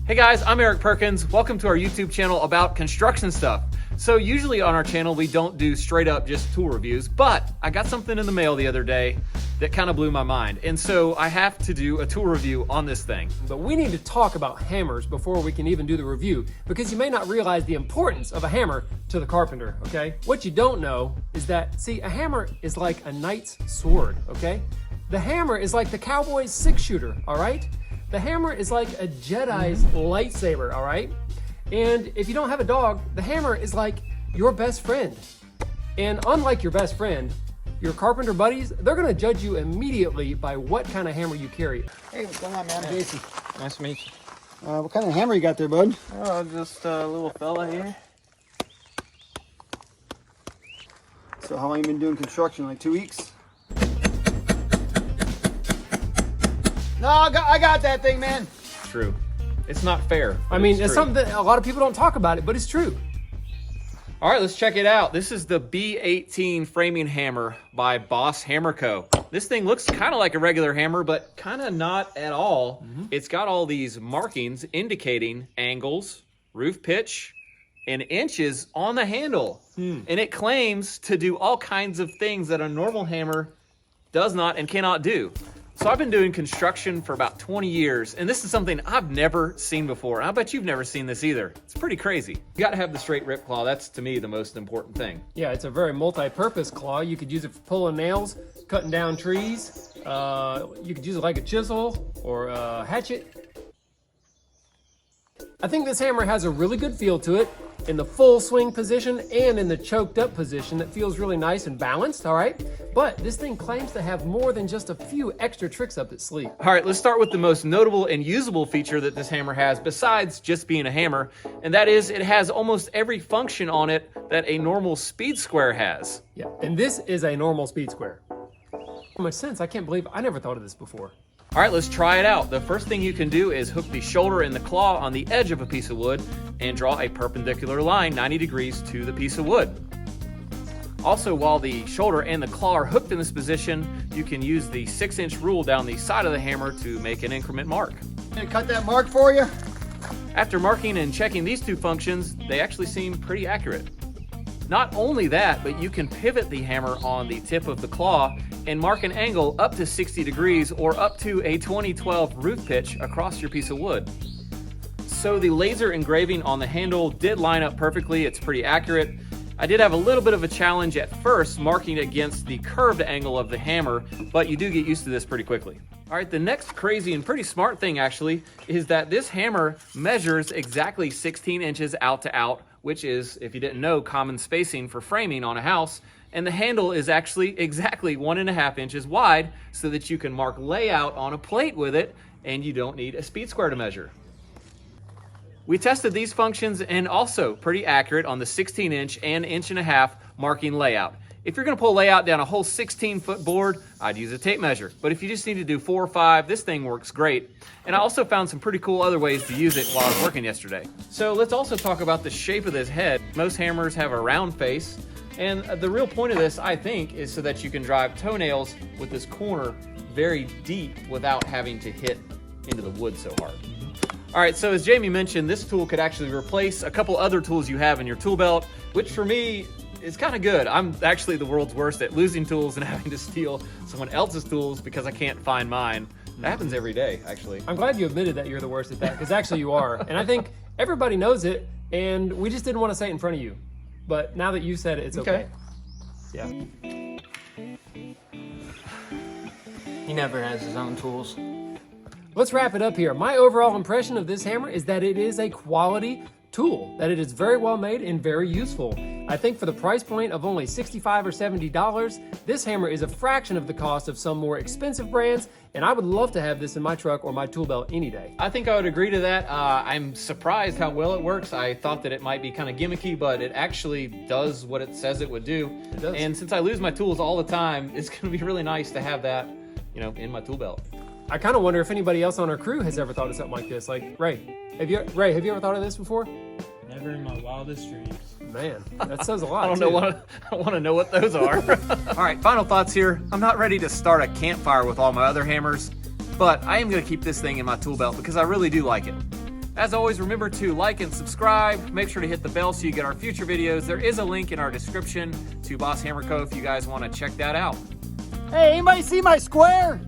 Hey guys, I'm Eric Perkins. Welcome to our YouTube channel about construction stuff. So usually on our channel, we don't do straight up just tool reviews, but I got something in the mail the other day that kind of blew my mind. And so I have to do a tool review on this thing. But we need to talk about hammers before we can even do the review, because you may not realize the importance of a hammer to the carpenter, okay? What you don't know is that, see, a hammer is like a knight's sword, okay? The hammer is like the cowboy's six-shooter, all right? The hammer is like a Jedi's lightsaber, all right? And if you don't have a dog, the hammer is like your best friend. And unlike your best friend, your carpenter buddies, they're gonna judge you immediately by what kind of hammer you carry. Hey, what's going on, man? Jason. Nice to meet you. What kind of hammer you got there, bud? Oh, just a little fella here. So how long you been doing construction? Like 2 weeks? No, I got that thing, man. True. It's not fair. I mean, it's true. something that a lot of people don't talk about it, but it's true. All right, let's check it out. This is the B18 framing hammer by Boss Hammer Co. This thing looks kind of like a regular hammer, but kind of not at all. It's got all these markings indicating angles, roof pitch, and inches on the handle. And it claims to do all kinds of things that a normal hammer does not and cannot do. So I've been doing construction for about 20 years, and this is something I've never seen before. I bet you've never seen this either. It's pretty crazy. You gotta have the straight rip claw. That's, to me, the most important thing. Yeah, it's a very multi-purpose claw. You could use it for pulling nails, cutting down trees. You could use it like a chisel or a hatchet. I think this hammer has a really good feel to it in the full swing position and in the choked up position that feels really nice and balanced, all right? But this thing claims to have more than just a few extra tricks up its sleeve. All right, let's start with the most notable and usable feature that this hammer has besides just being a hammer, and that is it has almost every function on it that a normal speed square has. Yeah, and this is a normal speed square. So much sense, I can't believe I never thought of this before. All right, let's try it out. The first thing you can do is hook the shoulder and the claw on the edge of a piece of wood and draw a perpendicular line 90 degrees to the piece of wood. Also, while the shoulder and the claw are hooked in this position, you can use the 6-inch rule down the side of the hammer to make an increment mark. Can I cut that mark for you? After marking and checking these two functions, they actually seem pretty accurate. Not only that, but you can pivot the hammer on the tip of the claw and mark an angle up to 60 degrees or up to a 2012 roof pitch across your piece of wood. So the laser engraving on the handle did line up perfectly. It's pretty accurate. I did have a little bit of a challenge at first marking against the curved angle of the hammer, but you do get used to this pretty quickly. All right, the next crazy and pretty smart thing actually is that this hammer measures exactly 16 inches out to out, which is, if you didn't know, common spacing for framing on a house. And the handle is actually exactly 1.5 inches wide so that you can mark layout on a plate with it and you don't need a speed square to measure. We tested these functions and also pretty accurate on the 16-inch and 1.5 inch marking layout. If you're gonna pull layout down a whole 16-foot board, I'd use a tape measure. But if you just need to do 4 or 5, this thing works great. And I also found some pretty cool other ways to use it while I was working yesterday. So let's also talk about the shape of this head. Most hammers have a round face. And the real point of this, I think, is so that you can drive toenails with this corner very deep without having to hit into the wood so hard. All right, so as Jamie mentioned, this tool could actually replace a couple other tools you have in your tool belt, which for me is kind of good. I'm actually the world's worst at losing tools and having to steal someone else's tools because I can't find mine. That happens every day, actually. I'm glad you admitted that you're the worst at that, because actually you are. And I think everybody knows it, and we just didn't want to say it in front of you. But now that you said it, it's okay. Yeah. He never has his own tools. Let's wrap it up here. My overall impression of this hammer is that it is a quality tool, that it is very well made and very useful. I think for the price point of only $65 or $70, this hammer is a fraction of the cost of some more expensive brands, and I would love to have this in my truck or my tool belt any day. I think I would agree to that. I'm surprised how well it works. I thought that it might be kind of gimmicky, but it actually does what it says it would do. It does. And since I lose my tools all the time, it's gonna be really nice to have that, in my tool belt. I kind of wonder if anybody else on our crew has ever thought of something like this. Like, Ray, have you ever thought of this before? Never in my wildest dreams. Man, that says a lot. I want to know what those are. All right, final thoughts here. I'm not ready to start a campfire with all my other hammers, but I am going to keep this thing in my tool belt because I really do like it. As always, remember to like and subscribe. Make sure to hit the bell so you get our future videos. There is a link in our description to Boss Hammer Co. if you guys want to check that out. Hey, anybody see my square?